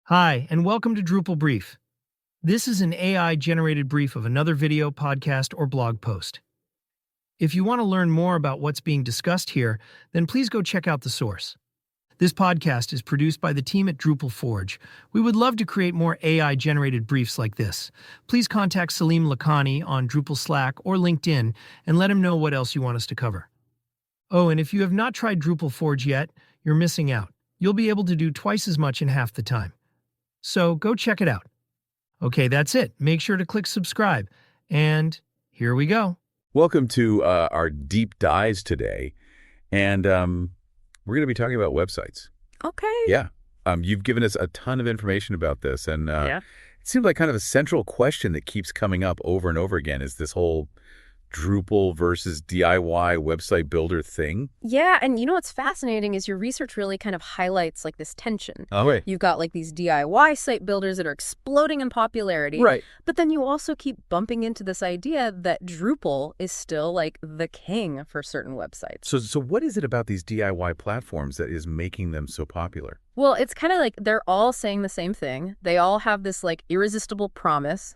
Hi, and welcome to Drupal Brief. This is an AI-generated brief of another video, podcast, or blog post. If you want to learn more about what's being discussed here, then please go check out the source. This podcast is produced by the team at Drupal Forge. We would love to create more AI-generated briefs like this. Please contact Salim Lakhani on Drupal Slack or LinkedIn and let him know what else you want us to cover. Oh, and if you have not tried Drupal Forge yet, you're missing out. You'll be able to do twice as much in half the time. So go check it out. Okay, that's it. Make sure to click subscribe. And here we go. Welcome to our deep dives today. And we're going to be talking about websites. Okay. Yeah. You've given us a ton of information about this. And Yeah. it seems like kind of a central question that keeps coming up over and over again is this whole Drupal versus DIY website builder thing. Yeah, and you know what's fascinating is your research really kind of highlights like this tension. Oh, wait. You've got like these DIY site builders that are exploding in popularity. Right. But then you also keep bumping into this idea that Drupal is still like the king for certain websites. So what is it about these DIY platforms that is making them so popular? Well, it's kind of like they're all saying the same thing. They all have this like irresistible promise,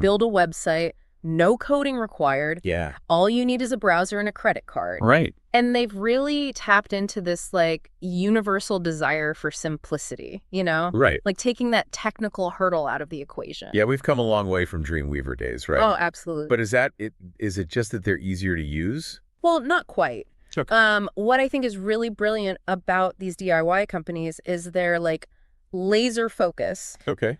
build a website, no coding required. Yeah. All you need is a browser and a credit card. Right. And they've really tapped into this like universal desire for simplicity, you know? Right. Like taking that technical hurdle out of the equation. Yeah, we've come a long way from Dreamweaver days, right? Oh, absolutely. But is it just that they're easier to use? Well, not quite. Okay. What I think is really brilliant about these DIY companies is their like laser focus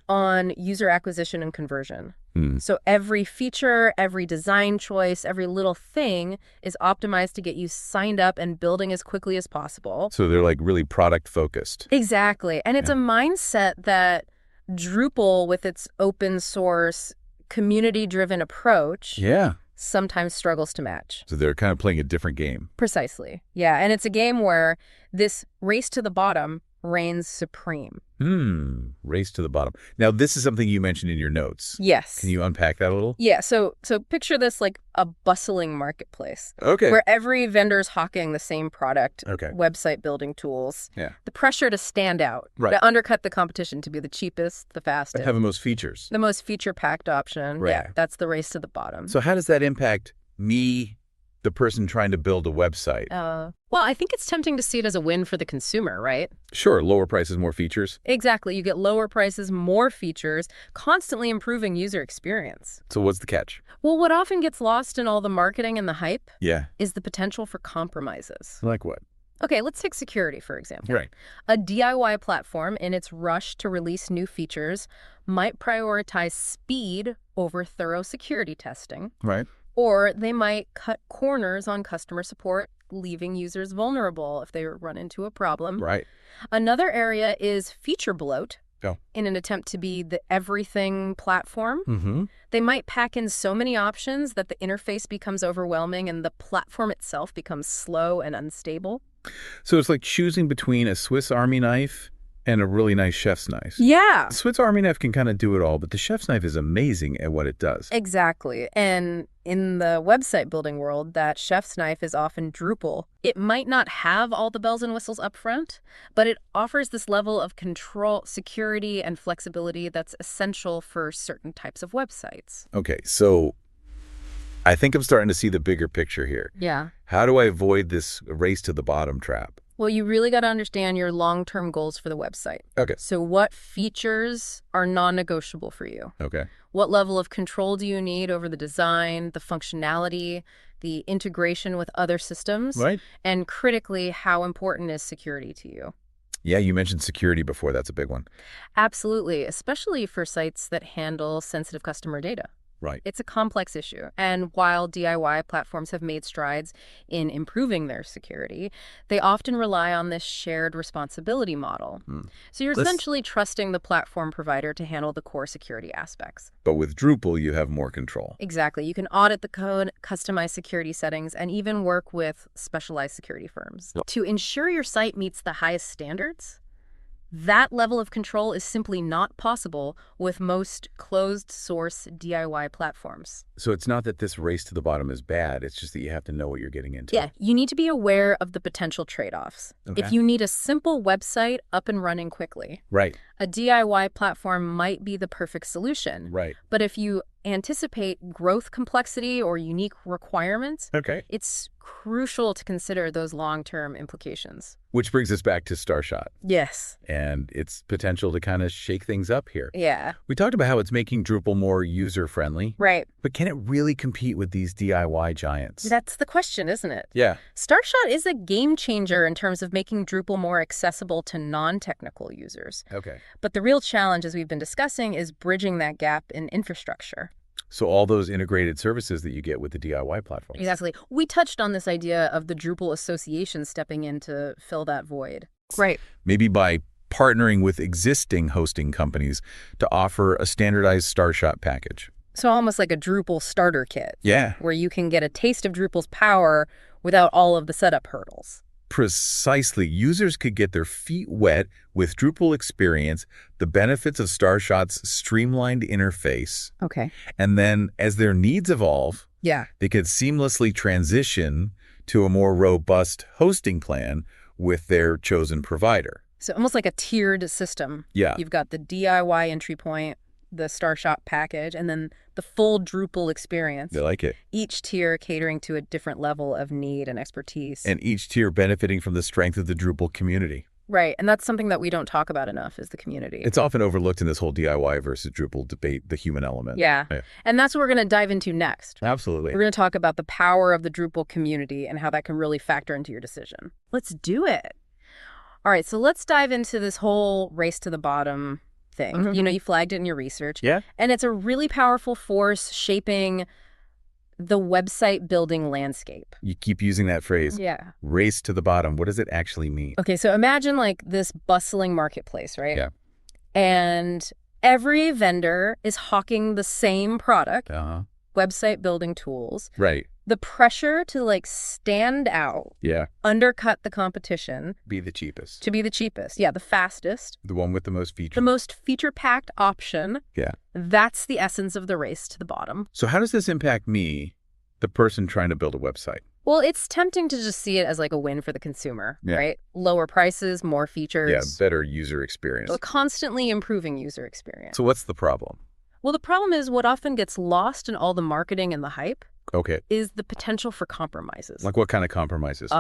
on user acquisition and conversion. So every feature, every design choice, every little thing is optimized to get you signed up and building as quickly as possible. So they're like really product focused. Exactly. And it's a mindset that Drupal, with its open source, community-driven approach, sometimes struggles to match. So they're kind of playing a different game. Precisely. Yeah. And it's a game where this race to the bottom reigns supreme. Race to the bottom. Now, this is something you mentioned in your notes. Yes. Can you unpack that a little? Yeah. So picture this like a bustling marketplace. Okay. Where every vendor's hawking the same product, Okay. website building tools. Yeah. The pressure to stand out, Right. to undercut the competition, to be the cheapest, the fastest, Have the most features. the most feature-packed option. Right. Yeah, that's the race to the bottom. So how does that impact me, the person trying to build a website? Well, I think it's tempting to see it as a win for the consumer, right? Sure, lower prices, more features. Exactly. You get lower prices, more features, constantly improving user experience. So what's the catch? Well, what often gets lost in all the marketing and the hype Yeah. is the potential for compromises. Like what? Okay, let's take security, for example. Right. A DIY platform, in its rush to release new features, might prioritize speed over thorough security testing. Right. Or they might cut corners on customer support, leaving users vulnerable if they run into a problem. Right. Another area is feature bloat. Oh. In an attempt to be the everything platform. Mm-hmm. They might pack in so many options that the interface becomes overwhelming and the platform itself becomes slow and unstable. So it's like choosing between a Swiss Army knife and a really nice chef's knife. Yeah. The Swiss Army knife can kind of do it all, but the chef's knife is amazing at what it does. Exactly. And in the website building world, that chef's knife is often Drupal. It might not have all the bells and whistles up front, but it offers this level of control, security, and flexibility that's essential for certain types of websites. Okay, so I think I'm starting to see the bigger picture here. Yeah. How do I avoid this race to the bottom trap? Well, you really got to understand your long-term goals for the website. Okay. So what features are non-negotiable for you? Okay. What level of control do you need over the design, the functionality, the integration with other systems? Right. And critically, how important is security to you? Yeah, you mentioned security before. That's a big one. Absolutely, especially for sites that handle sensitive customer data. Right. It's a complex issue. And while DIY platforms have made strides in improving their security, they often rely on this shared responsibility model. So you're essentially trusting the platform provider to handle the core security aspects. But with Drupal, you have more control. Exactly. You can audit the code, customize security settings, and even work with specialized security firms. To ensure your site meets the highest standards, That level of control is simply not possible with most closed-source DIY platforms. So it's not that this race to the bottom is bad, it's just that you have to know what you're getting into. Yeah, you need to be aware of the potential trade-offs. Okay. If you need a simple website up and running quickly, Right. a DIY platform might be the perfect solution. Right. But if you anticipate growth complexity or unique requirements, Okay. it's crucial to consider those long-term implications. Which brings us back to Starshot Yes. and its potential to kind of shake things up here. Yeah. We talked about how it's making Drupal more user-friendly. Right. But can it really compete with these DIY giants? That's the question, isn't it? Yeah. Starshot is a game changer in terms of making Drupal more accessible to non-technical users. Okay. But the real challenge, as we've been discussing, is bridging that gap in infrastructure. So all those integrated services that you get with the DIY platforms. Exactly. We touched on this idea of the Drupal Association stepping in to fill that void. Right. Maybe by partnering with existing hosting companies to offer a standardized Starshot package. So almost like a Drupal starter kit. Yeah. Where you can get a taste of Drupal's power without all of the setup hurdles. Precisely. Users could get their feet wet with Drupal experience, the benefits of Starshot's streamlined interface, Okay. and then as their needs evolve, Yeah. they could seamlessly transition to a more robust hosting plan with their chosen provider. So almost like a tiered system. Yeah. You've got the DIY entry point, the Starshot package, and then the full Drupal experience. They like it. Each tier catering to a different level of need and expertise. And each tier benefiting from the strength of the Drupal community. Right, and that's something that we don't talk about enough is the community. It's often overlooked in this whole DIY versus Drupal debate, the human element. Yeah. And that's what we're going to dive into next. Absolutely. We're going to talk about the power of the Drupal community and how that can really factor into your decision. Let's do it. All right, so let's dive into this whole race to the bottom thing. Mm-hmm. You know, you flagged it in your research. Yeah. And it's a really powerful force shaping the website building landscape. You keep using that phrase. Yeah. Race to the bottom. What does it actually mean? Okay, so imagine like this bustling marketplace, right? Yeah. And every vendor is hawking the same product, website building tools. Right. The pressure to like stand out, Yeah. undercut the competition, Be the cheapest. to be the cheapest. Yeah, the fastest, The one with the most features. the most feature-packed option. Yeah. That's the essence of the race to the bottom. So how does this impact me, the person trying to build a website? Well, it's tempting to just see it as like a win for the consumer, Yeah. right? Lower prices, more features. Yeah, better user experience. A constantly improving user experience. So what's the problem? Well, the problem is what often gets lost in all the marketing and the hype Okay. is the potential for compromises. Like what kind of compromises?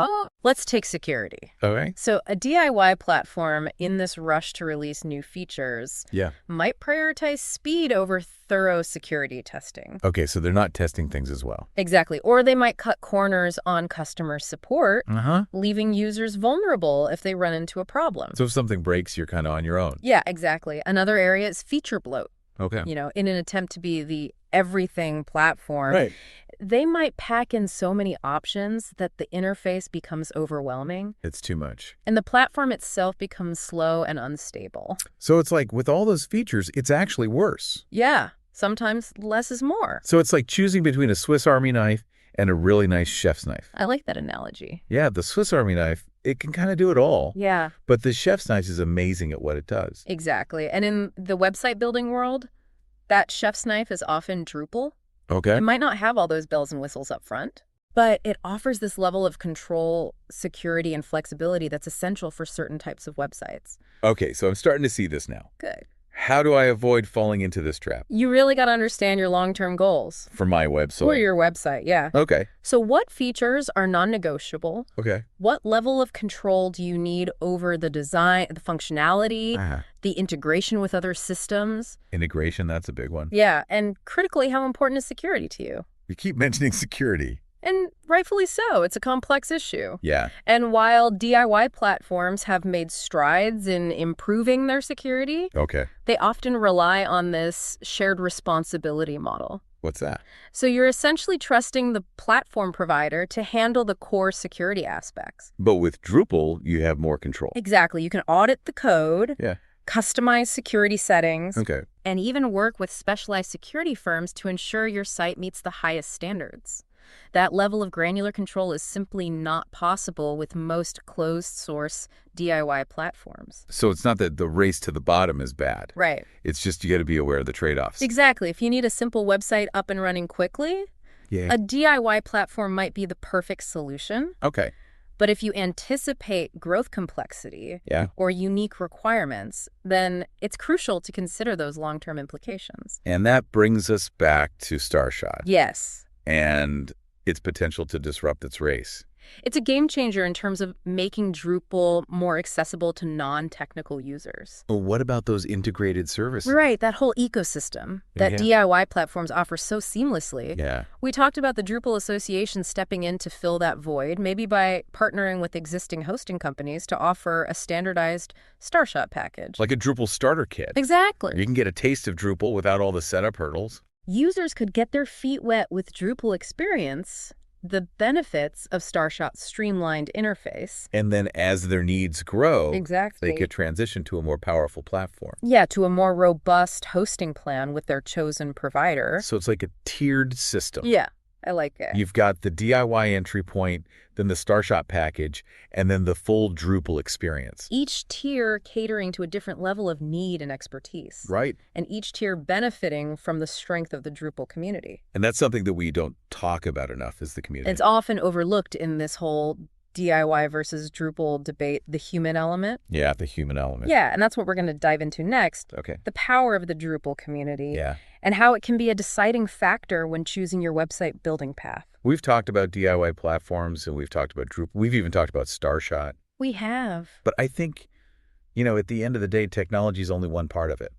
Let's take security. Okay. So a DIY platform in this rush to release new features Yeah. might prioritize speed over thorough security testing. Okay, so they're not testing things as well. Exactly. Or they might cut corners on customer support, Uh-huh. leaving users vulnerable if they run into a problem. So if something breaks, you're kind of on your own. Yeah, exactly. Another area is feature bloat. Okay. You know, in an attempt to be the everything platform, Right. they might pack in so many options that the interface becomes overwhelming It's too much. and the platform itself becomes slow and unstable. So it's like with all those features, it's actually worse. Yeah, sometimes less is more. So it's like choosing between a Swiss Army knife and a really nice chef's knife. I like that analogy. Yeah, the Swiss Army knife, it can kind of do it all. Yeah, But the chef's knife is amazing at what it does. exactly. And in the website building world, that chef's knife is often Drupal. Okay. It might not have all those bells and whistles up front, but it offers this level of control, security, and flexibility that's essential for certain types of websites. Okay, so I'm starting to see this now. Good. How do I avoid falling into this trap You really got to understand your long-term goals. for my website? For your website, yeah. Okay. So what features are non-negotiable? Okay. What level of control do you need over the design, the functionality, the integration with other systems? Integration, that's a big one. Yeah, and critically, how important is security to you? You keep mentioning security. And rightfully so. It's a complex issue. Yeah. And while DIY platforms have made strides in improving their security, Okay. they often rely on this shared responsibility model. What's that? So you're essentially trusting the platform provider to handle the core security aspects. But with Drupal, you have more control. Exactly. You can audit the code, Yeah. customize security settings, Okay. and even work with specialized security firms to ensure your site meets the highest standards. That level of granular control is simply not possible with most closed-source DIY platforms. So it's not that the race to the bottom is bad. Right. It's just you got to be aware of the trade-offs. Exactly. If you need a simple website up and running quickly, a DIY platform might be the perfect solution. Okay. But if you anticipate growth complexity or unique requirements, then it's crucial to consider those long-term implications. And that brings us back to Starshot. Yes. And its potential to disrupt its race. It's a game changer in terms of making Drupal more accessible to non-technical users. Well, what about those integrated services? Right, that whole ecosystem that DIY platforms offer so seamlessly. Yeah. We talked about the Drupal Association stepping in to fill that void, maybe by partnering with existing hosting companies to offer a standardized Starshot package. Like a Drupal starter kit. Exactly. You can get a taste of Drupal without all the setup hurdles. Users could get their feet wet with Drupal experience, the benefits of Starshot's streamlined interface. And then as their needs grow, exactly, they could transition to a more powerful platform. Yeah, to a more robust hosting plan with their chosen provider. So it's like a tiered system. Yeah, I like it. You've got the DIY entry point, then the Starshot package, and then the full Drupal experience. Each tier catering to a different level of need and expertise. Right. And each tier benefiting from the strength of the Drupal community. And that's something that we don't talk about enough as the community. It's often overlooked in this whole DIY versus Drupal debate, the human element. Yeah, the human element. Yeah, and that's what we're going to dive into next. Okay. The power of the Drupal community. Yeah. And how it can be a deciding factor when choosing your website building path. We've talked about DIY platforms, and we've talked about Drupal. We've even talked about Starshot. We have. But I think, at the end of the day, technology is only one part of it.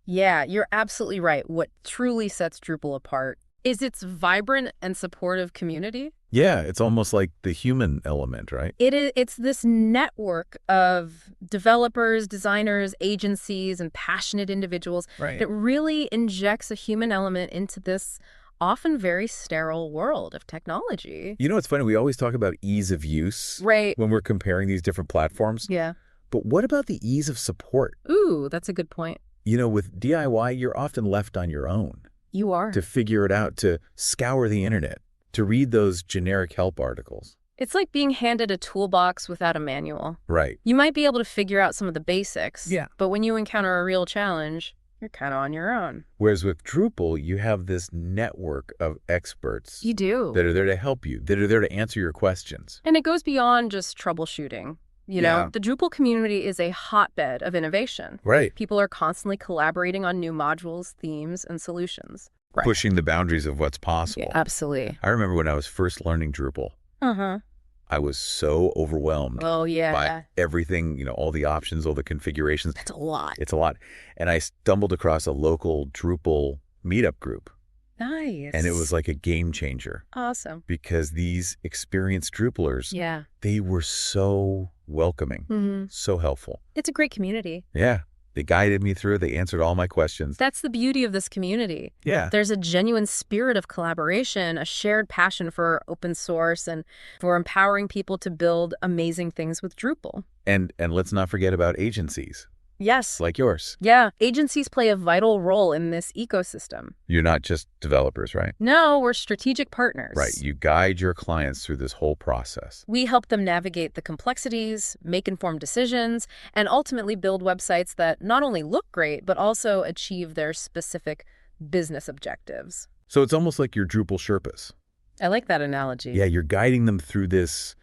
Yeah, you're absolutely right. What truly sets Drupal apart is its vibrant and supportive community. Yeah, it's almost like the human element, right? It's this network of developers, designers, agencies, and passionate individuals that really injects a human element into this often very sterile world of technology. It's funny. We always talk about ease of use when we're comparing these different platforms. Yeah. But what about the ease of support? Ooh, that's a good point. With DIY, you're often left on your own. You are. To figure it out, to scour the internet, to read those generic help articles. It's like being handed a toolbox without a manual. Right. You might be able to figure out some of the basics. Yeah. But when you encounter a real challenge, you're kind of on your own. Whereas with Drupal, you have this network of experts. You do. That are there to help you, that are there to answer your questions. And it goes beyond just troubleshooting. The Drupal community is a hotbed of innovation. Right. People are constantly collaborating on new modules, themes, and solutions. Right. Pushing the boundaries of what's possible. Yeah, absolutely. I remember when I was first learning Drupal. I was so overwhelmed by everything, all the options, all the configurations. It's a lot. It's a lot. And I stumbled across a local Drupal meetup group. Nice. And it was like a game changer. Awesome. Because these experienced Drupalers, they were so welcoming, so helpful. It's a great community. Yeah. They guided me through. They answered all my questions. That's the beauty of this community. Yeah. There's a genuine spirit of collaboration, a shared passion for open source and for empowering people to build amazing things with Drupal. And let's not forget about agencies. Yes. Like yours. Yeah. Agencies play a vital role in this ecosystem. You're not just developers, right? No, we're strategic partners. Right. You guide your clients through this whole process. We help them navigate the complexities, make informed decisions, and ultimately build websites that not only look great, but also achieve their specific business objectives. So it's almost like your Drupal Sherpas. I like that analogy. Yeah, you're guiding them through this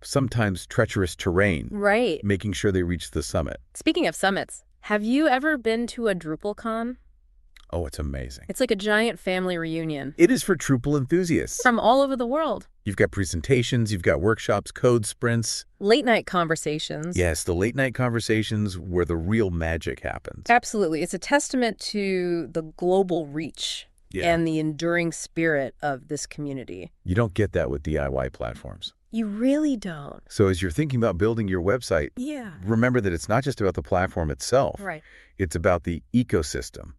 sometimes treacherous terrain. Right. Making sure they reach the summit. Speaking of summits, have you ever been to a DrupalCon? Oh, it's amazing. It's like a giant family reunion. It is for Drupal enthusiasts. From all over the world. You've got presentations, you've got workshops, code sprints. Late night conversations. Yes, the late night conversations where the real magic happens. Absolutely. It's a testament to the global reach and the enduring spirit of this community. You don't get that with DIY platforms. You really don't. So as you're thinking about building your website, remember that it's not just about the platform itself. Right. It's about the ecosystem,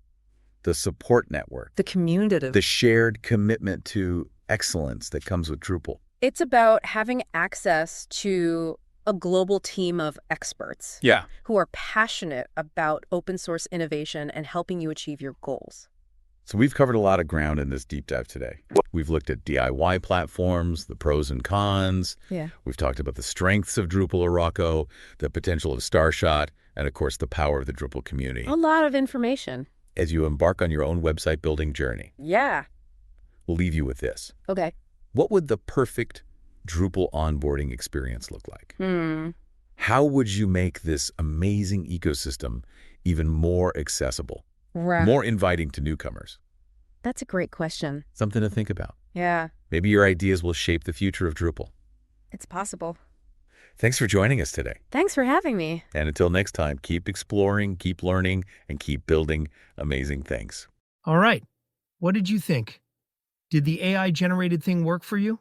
the support network, the community, the shared commitment to excellence that comes with Drupal. It's about having access to a global team of experts who are passionate about open source innovation and helping you achieve your goals. So we've covered a lot of ground in this deep dive today. We've looked at DIY platforms, the pros and cons. Yeah. We've talked about the strengths of Drupal or Rocco, the potential of Starshot, and of course the power of the Drupal community. A lot of information. As you embark on your own website building journey, Yeah. we'll leave you with this. Okay. What would the perfect Drupal onboarding experience look like? How would you make this amazing ecosystem even more accessible, Right. more inviting to newcomers? That's a great question. Something to think about. Yeah. Maybe your ideas will shape the future of Drupal. It's possible. Thanks for joining us today. Thanks for having me. And until next time, keep exploring, keep learning, and keep building amazing things. All right. What did you think? Did the AI-generated thing work for you?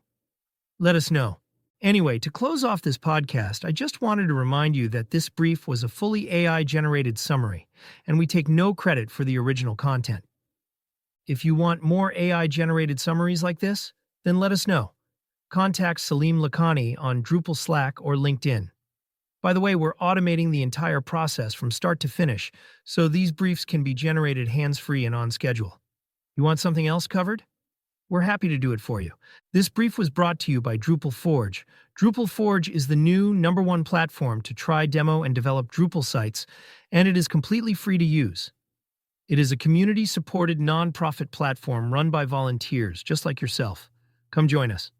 Let us know. Anyway, to close off this podcast, I just wanted to remind you that this brief was a fully AI-generated summary, and we take no credit for the original content. If you want more AI-generated summaries like this, then let us know. Contact Salim Lakhani on Drupal Slack or LinkedIn. By the way, we're automating the entire process from start to finish, so these briefs can be generated hands-free and on schedule. You want something else covered? We're happy to do it for you. This brief was brought to you by Drupal Forge. Drupal Forge is the new #1 platform to try, demo, and develop Drupal sites, and it is completely free to use. It is a community-supported nonprofit platform run by volunteers, just like yourself. Come join us.